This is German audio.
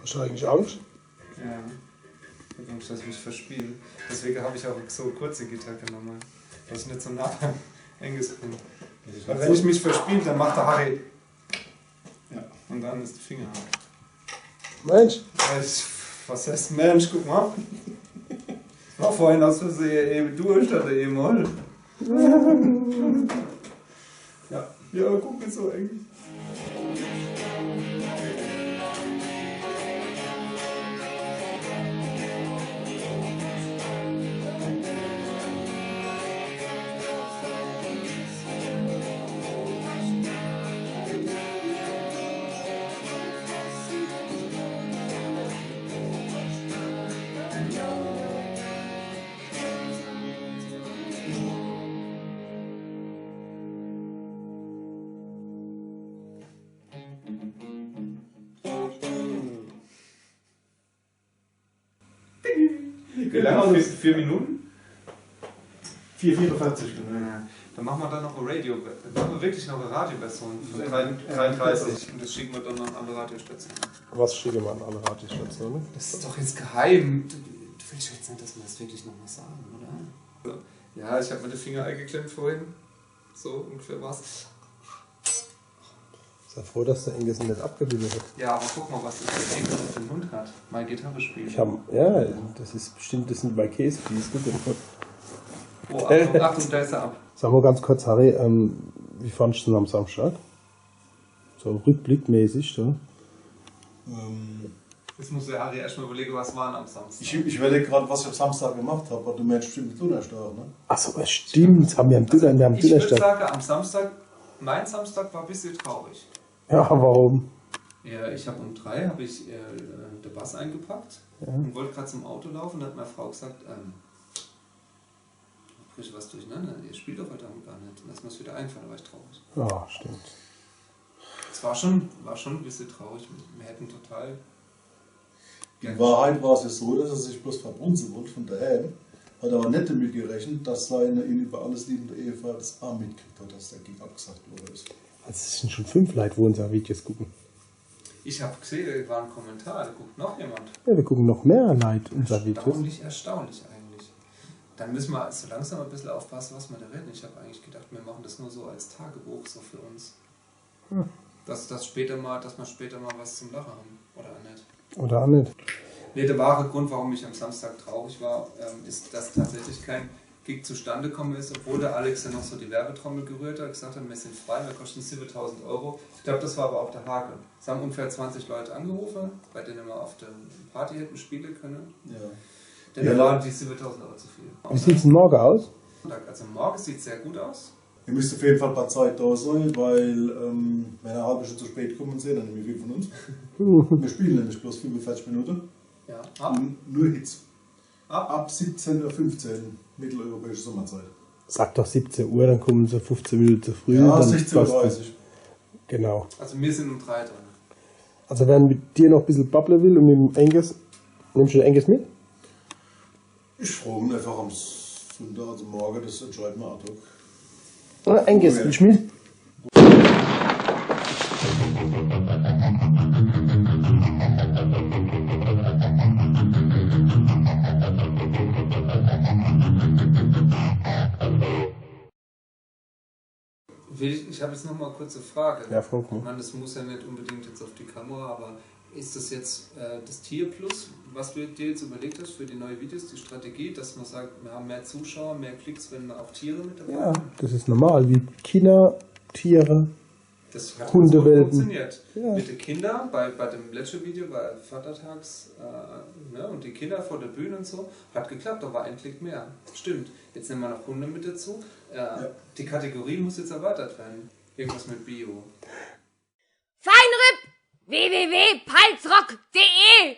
Hast du eigentlich Angst? Ja. Ich habe Angst, dass ich mich verspiele. Deswegen habe ich auch so kurze Gitarre genommen. Dass ich nicht so nah beim Enges bin. Weil wenn ich mich verspiele, dann macht der Harry. Ja, und dann ist der Finger hart. Mensch! Was heißt Mensch? Guck mal. Ich war vorhin aus Versehen durch, statt E-Moll. Ja, guck mal so eigentlich. Wie lange? 4 Minuten? 4,44. Ja. Dann machen wir dann noch eine dann machen wir wirklich noch eine Radioversion von 33 und das schicken wir dann an alle Radiostationen. Was schicken wir an alle Radiostationen? Das ist doch jetzt geheim. Du willst jetzt nicht, dass wir das wirklich noch mal sagen, oder? Ja, ich habe mir den Finger eingeklemmt vorhin. So ungefähr war's. Sei froh, dass der Engels nicht abgebildet hat. Ja, aber guck mal, was das für ein Engel auf dem Hund hat. Mal Gitarre spielen. Ja, das ist bestimmt, das sind bei Käsefies. Oh, Achtung, da ist er ab. Sag mal ganz kurz, Harry, wie fandest du den am Samstag? So rückblickmäßig, oder? Jetzt muss der Harry erstmal überlegen, was war am Samstag. Ich überlege gerade, was ich am Samstag gemacht habe, aber du meinst bestimmt mit Donnerstag, ne? Achso, es stimmt, wir haben Ich würde sagen, am Samstag, mein Samstag war ein bisschen traurig. Ja, warum? Ja, ich habe um 3 den Bass eingepackt und wollte gerade zum Auto laufen und hat meine Frau gesagt, bricht was durcheinander, ihr spielt doch heute Abend gar nicht. Lass mir es wieder einfallen, da war ich traurig. Ja, stimmt. Es war schon ein bisschen traurig, wir hätten total... In Wahrheit war es ja so, dass er sich bloß verbrunzen wollte von daheim. Hat aber nicht damit gerechnet, dass seine ihn über alles liebende Ehefrau das Arm mitgekriegt hat, dass der Gig abgesagt wurde. Also es sind schon 5 Leute, wo unsere Videos gucken. Ich habe gesehen, da war ein Kommentar, da guckt noch jemand. Ja, wir gucken noch mehr Leute unsere Videos. Erstaunlich eigentlich. Dann müssen wir so langsam ein bisschen aufpassen, was wir da reden. Ich habe eigentlich gedacht, wir machen das nur so als Tagebuch so für uns. Dass wir später mal was zum Lachen haben. Oder nicht. Oder auch nicht. Nee, der wahre Grund, warum ich am Samstag traurig war, ist, dass tatsächlich kein Gig zustande gekommen ist, obwohl der Alex ja noch so die Werbetrommel gerührt hat, gesagt hat, wir sind frei, wir kosten 7.000 Euro. Ich glaube, das war aber auch der Haken. Es haben ungefähr 20 Leute angerufen, bei denen wir auf der Party hätten spielen können. Ja. Denn da waren die 7.000 Euro zu viel. Wie sieht es morgen aus? Also morgen sieht es sehr gut aus. Ihr müsst auf jeden Fall ein paar Zeit da sein, weil wenn eine halbe Stunde zu spät kommen sehen, dann nehmen wir viel von uns. Wir spielen nämlich bloß 45 Minuten. Ja. Und nur Hits. Ab 17.15 Uhr mitteleuropäische Sommerzeit. Sag doch 17 Uhr, dann kommen sie 15 Minuten zu früh. Ja, dann 16.30 Uhr. Genau. Also wir sind um 3 dran. Also wer mit dir noch ein bisschen babbeln will und mit dem Engels, nimmst du den Engels mit? Ich frage ihn einfach am Sonntag, also morgen, das entscheiden wir ad hoc. Oder Engels, willst du mit? Ich habe jetzt noch mal eine kurze Frage. Ja, frag mal. Ich meine, das muss ja nicht unbedingt jetzt auf die Kamera, aber ist das jetzt das Tier Plus, was du dir jetzt überlegt hast für die neuen Videos, die Strategie, dass man sagt, wir haben mehr Zuschauer, mehr Klicks, wenn auch Tiere mit dabei sind? Ja, das ist normal, wie Kinder, Tiere, das hat Hundewelpen. Funktioniert. Ja. Mit den Kindern, bei dem letzten Video, bei Vatertags, ne, und die Kinder vor der Bühne und so, hat geklappt, da war ein Klick mehr. Stimmt. Jetzt nehmen wir noch Hunde mit dazu. Die Kategorie muss jetzt erweitert werden. Irgendwas mit Bio. Feinripp www.palzrock.de